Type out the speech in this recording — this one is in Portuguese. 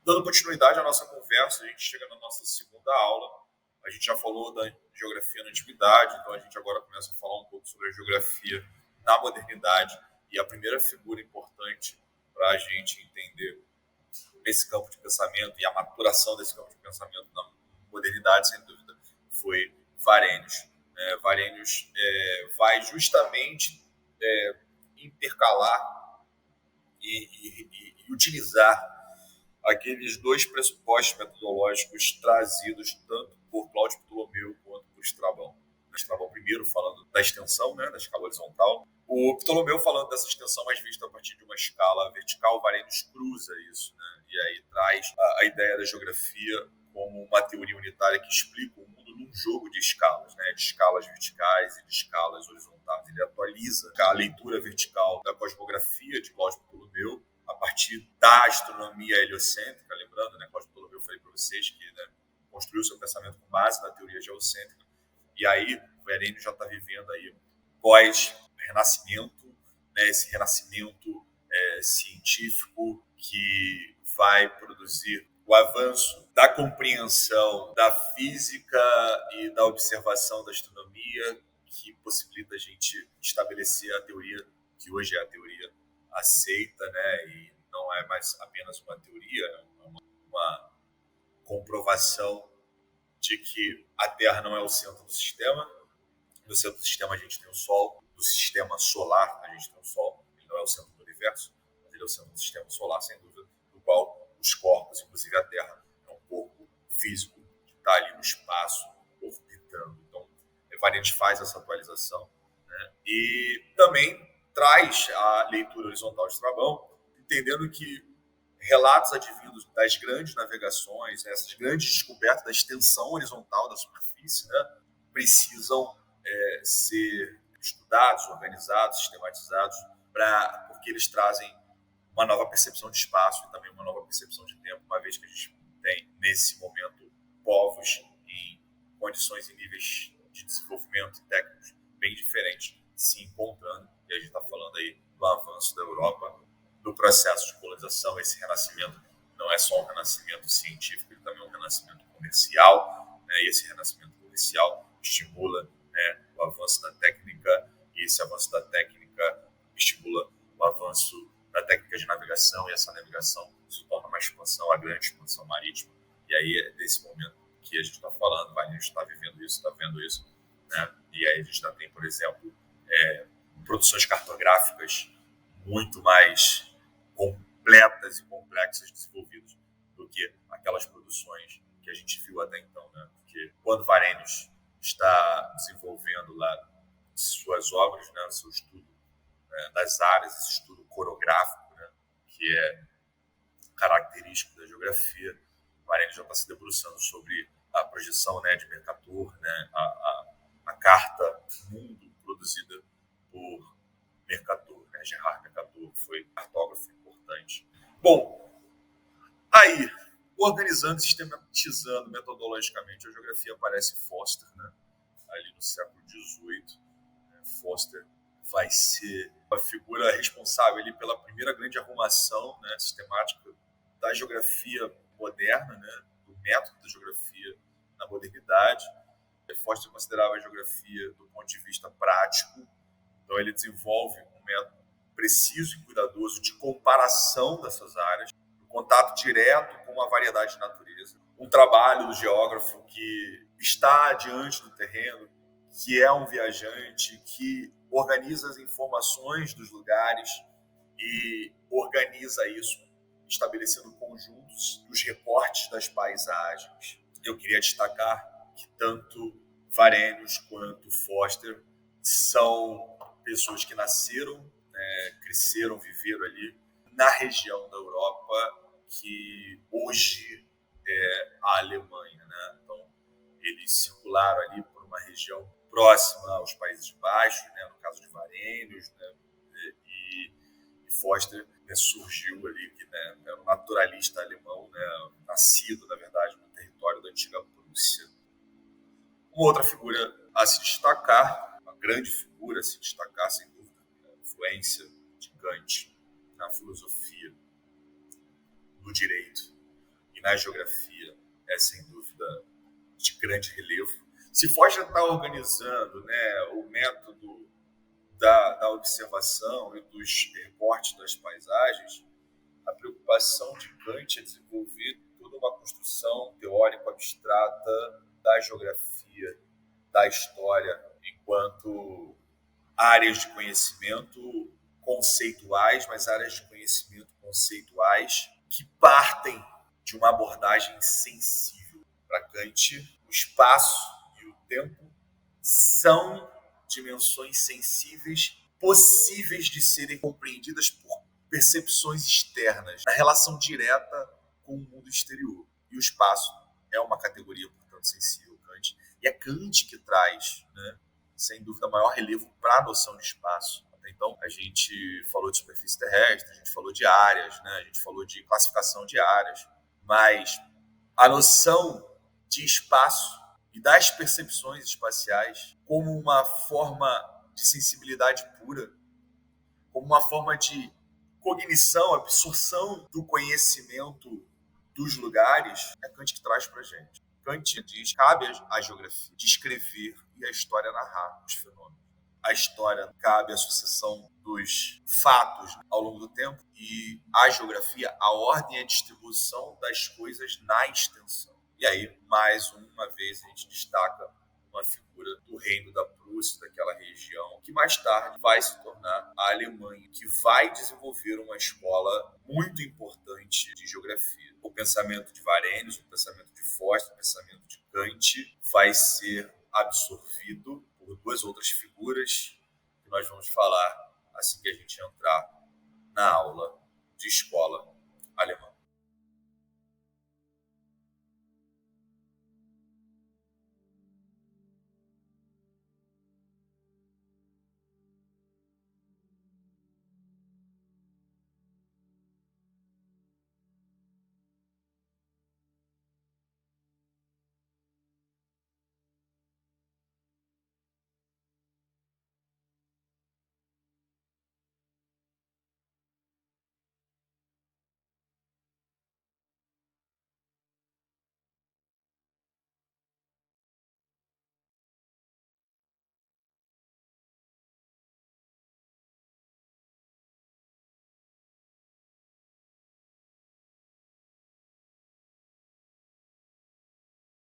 Dando continuidade à nossa conversa, a gente chega na nossa segunda aula. A gente já falou da geografia na antiguidade, então a gente agora começa a falar um pouco sobre a geografia na modernidade. E a primeira figura importante para a gente entender esse campo de pensamento e a maturação desse campo de pensamento na modernidade, sem dúvida, foi Varenius. Varenius vai justamente intercalar e utilizar aqueles dois pressupostos metodológicos trazidos tanto por Cláudio Ptolomeu quanto por Estrabão. Estrabão primeiro falando da extensão, né, da escala horizontal. O Ptolomeu falando dessa extensão mais vista a partir de uma escala vertical. Varenius cruza isso, né, e aí traz a ideia da geografia como uma teoria unitária que explica o mundo num jogo de escalas, né, de escalas verticais e de escalas horizontais. Ele atualiza a leitura vertical da cosmografia de Cláudio Ptolomeu a partir da astronomia heliocêntrica, lembrando, né, Cláudio Ptolomeu, eu falei para vocês que, né, construiu seu pensamento com base na teoria geocêntrica, e aí o Varenius já está vivendo aí pós-renascimento, né, esse renascimento científico que vai produzir o avanço da compreensão da física e da observação da astronomia, que possibilita a gente estabelecer a teoria que hoje é a teoria aceita, né, e não é mais apenas uma teoria, é uma comprovação de que a Terra não é o centro do sistema. No centro do sistema a gente tem o Sol, do sistema solar a gente tem o Sol, ele não é o centro do universo, mas ele é o centro do sistema solar, sem dúvida, do qual os corpos, inclusive a Terra, é um corpo físico que está ali no espaço, orbitando. Então, Varenius faz essa atualização, né, e também traz a leitura horizontal de Estrabão, entendendo que relatos advindos das grandes navegações, né, essas grandes descobertas da extensão horizontal da superfície, né, precisam ser estudados, organizados, sistematizados, porque eles trazem uma nova percepção de espaço e também uma nova percepção de tempo, uma vez que a gente tem, nesse momento, povos em condições e níveis de desenvolvimento técnicos bem diferentes se encontrando. E a gente está falando aí do avanço da Europa, do processo de colonização. Esse renascimento não é só um renascimento científico, ele também é um renascimento comercial, né? E esse renascimento comercial estimula, né, o avanço da técnica, e esse avanço da técnica estimula o avanço da técnica de navegação, e essa navegação se torna uma expansão, a grande expansão marítima. E aí é desse momento que a gente está falando, a gente está vivendo isso, está vendo isso, né? E aí a gente já tem, por exemplo, produções cartográficas muito mais completas e complexas desenvolvidas do que aquelas produções que a gente viu até então, né? Porque quando Varenius está desenvolvendo lá suas obras, né, seu estudo, né, das áreas, esse estudo corográfico, né, que é característico da geografia, Varenius já está se debruçando sobre a projeção, né, de Mercator, né, a carta mundo produzida por Mercator, né, Gerard Mercator, que foi cartógrafo importante. Bom, aí, organizando, sistematizando metodologicamente a geografia, aparece Foster, né, ali no século XVIII. Foster vai ser uma figura responsável ali pela primeira grande arrumação, né, sistemática da geografia moderna, né, do método da geografia na modernidade. Foster considerava a geografia do ponto de vista prático, então ele desenvolve um método preciso e cuidadoso de comparação dessas áreas, um contato direto com a variedade de natureza, um trabalho do geógrafo que está diante do terreno, que é um viajante, que organiza as informações dos lugares e organiza isso, estabelecendo conjuntos dos recortes das paisagens. Eu queria destacar que tanto Varenius quanto Foster são pessoas que nasceram, né, cresceram, viveram ali na região da Europa que hoje é a Alemanha, né? Então, eles circularam ali por uma região próxima aos Países Baixos, né, no caso de Varenius, né, e Foster, né, surgiu ali, que, né, era um naturalista alemão, né, nascido, na verdade, no território da antiga Prússia. Uma outra figura a se destacar, uma grande figura a se destacar, sem dúvida, a influência de Kant na filosofia do direito, na geografia é, sem dúvida, de grande relevo. Se for já está organizando, né, o método da observação e dos recortes das paisagens, a preocupação de Kant é desenvolver toda uma construção teórica abstrata da geografia, da história, enquanto áreas de conhecimento conceituais, mas áreas de conhecimento conceituais que partem de uma abordagem sensível. Para Kant, o espaço e o tempo são dimensões sensíveis possíveis de serem compreendidas por percepções externas, na relação direta com o mundo exterior. E o espaço é uma categoria, portanto, sensível, Kant. E é Kant que traz, né, sem dúvida, maior relevo para a noção de espaço. Até então, a gente falou de superfície terrestre, a gente falou de áreas, né, a gente falou de classificação de áreas, mas a noção de espaço e das percepções espaciais como uma forma de sensibilidade pura, como uma forma de cognição, absorção do conhecimento dos lugares, é Kant que traz para a gente. Kant diz que cabe à geografia descrever e a história narrar os fenômenos. A história cabe à sucessão dos fatos ao longo do tempo e a geografia, a ordem e a distribuição das coisas na extensão. E aí, mais uma vez, a gente destaca uma figura do reino da Prússia, daquela região, que mais tarde vai se tornar a Alemanha, que vai desenvolver uma escola muito importante de geografia. O pensamento de Varenius, o pensamento de Forster, o pensamento de Kant vai ser absorvido por duas outras figuras que nós vamos falar assim que a gente entrar na aula de escola alemã.